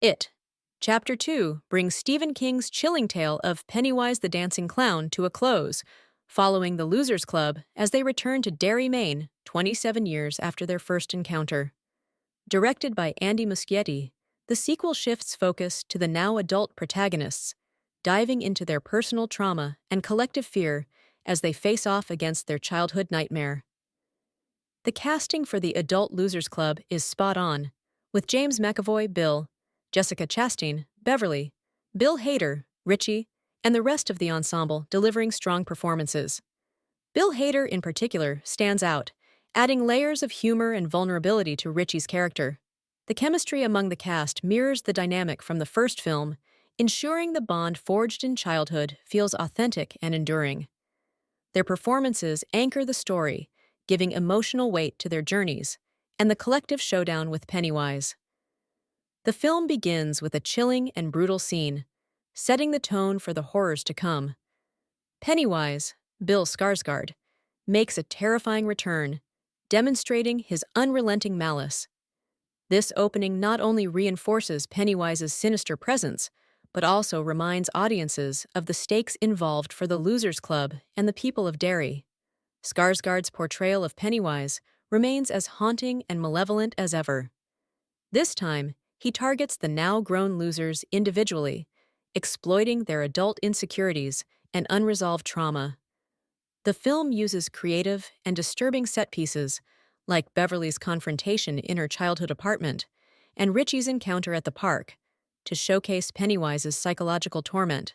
It. Chapter 2 brings Stephen King's chilling tale of Pennywise the Dancing Clown to a close, following the Losers Club as they return to Derry, Maine, 27 years after their first encounter. Directed by Andy Muschietti, the sequel shifts focus to the now adult protagonists, diving into their personal trauma and collective fear as they face off against their childhood nightmare. The casting for the Adult Losers Club is spot on, with James McAvoy, Bill, Jessica Chastain, Beverly, Bill Hader, Richie, and the rest of the ensemble delivering strong performances. Bill Hader, in particular, stands out, adding layers of humor and vulnerability to Richie's character. The chemistry among the cast mirrors the dynamic from the first film, ensuring the bond forged in childhood feels authentic and enduring. Their performances anchor the story, giving emotional weight to their journeys, and the collective showdown with Pennywise. The film begins with a chilling and brutal scene, setting the tone for the horrors to come. Pennywise, Bill Skarsgård, makes a terrifying return, demonstrating his unrelenting malice. This opening not only reinforces Pennywise's sinister presence, but also reminds audiences of the stakes involved for the Losers Club and the people of Derry. Skarsgård's portrayal of Pennywise remains as haunting and malevolent as ever. This time, he targets the now-grown losers individually, exploiting their adult insecurities and unresolved trauma. The film uses creative and disturbing set pieces, like Beverly's confrontation in her childhood apartment and Richie's encounter at the park, to showcase Pennywise's psychological torment.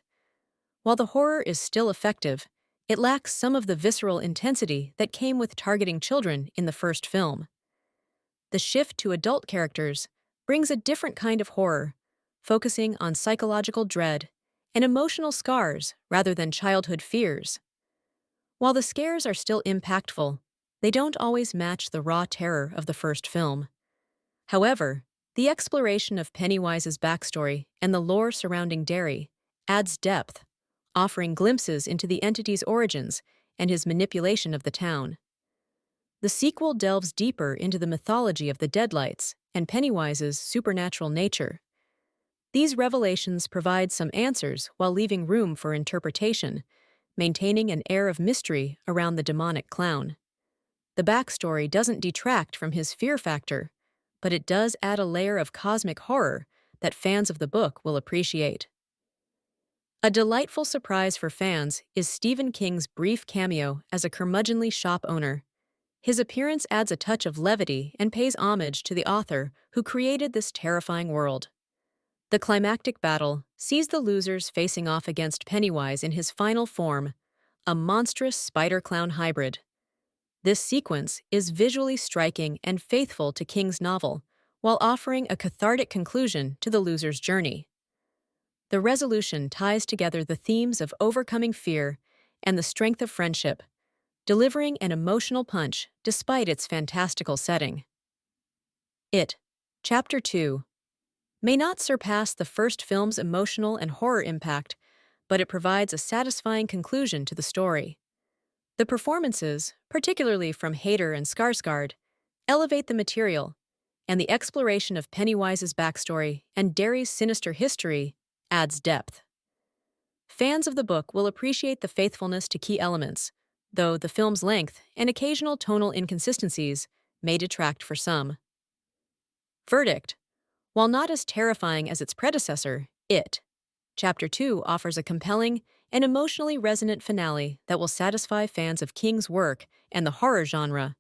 While the horror is still effective, it lacks some of the visceral intensity that came with targeting children in the first film. The shift to adult characters brings a different kind of horror, focusing on psychological dread and emotional scars rather than childhood fears. While the scares are still impactful, they don't always match the raw terror of the first film. However, the exploration of Pennywise's backstory and the lore surrounding Derry adds depth, offering glimpses into the entity's origins and his manipulation of the town. The sequel delves deeper into the mythology of the Deadlights and Pennywise's supernatural nature. These revelations provide some answers while leaving room for interpretation, maintaining an air of mystery around the demonic clown. The backstory doesn't detract from his fear factor, but it does add a layer of cosmic horror that fans of the book will appreciate. A delightful surprise for fans is Stephen King's brief cameo as a curmudgeonly shop owner. His appearance adds a touch of levity and pays homage to the author who created this terrifying world. The climactic battle sees the losers facing off against Pennywise in his final form, a monstrous spider-clown hybrid. This sequence is visually striking and faithful to King's novel, while offering a cathartic conclusion to the loser's journey. The resolution ties together the themes of overcoming fear and the strength of friendship, delivering an emotional punch despite its fantastical setting. It. Chapter 2 may not surpass the first film's emotional and horror impact, but it provides a satisfying conclusion to the story. The performances, particularly from Hader and Skarsgård, elevate the material, and the exploration of Pennywise's backstory and Derry's sinister history adds depth. Fans of the book will appreciate the faithfulness to key elements, though the film's length and occasional tonal inconsistencies may detract for some. Verdict. While not as terrifying as its predecessor, It. Chapter 2 offers a compelling and emotionally resonant finale that will satisfy fans of King's work and the horror genre.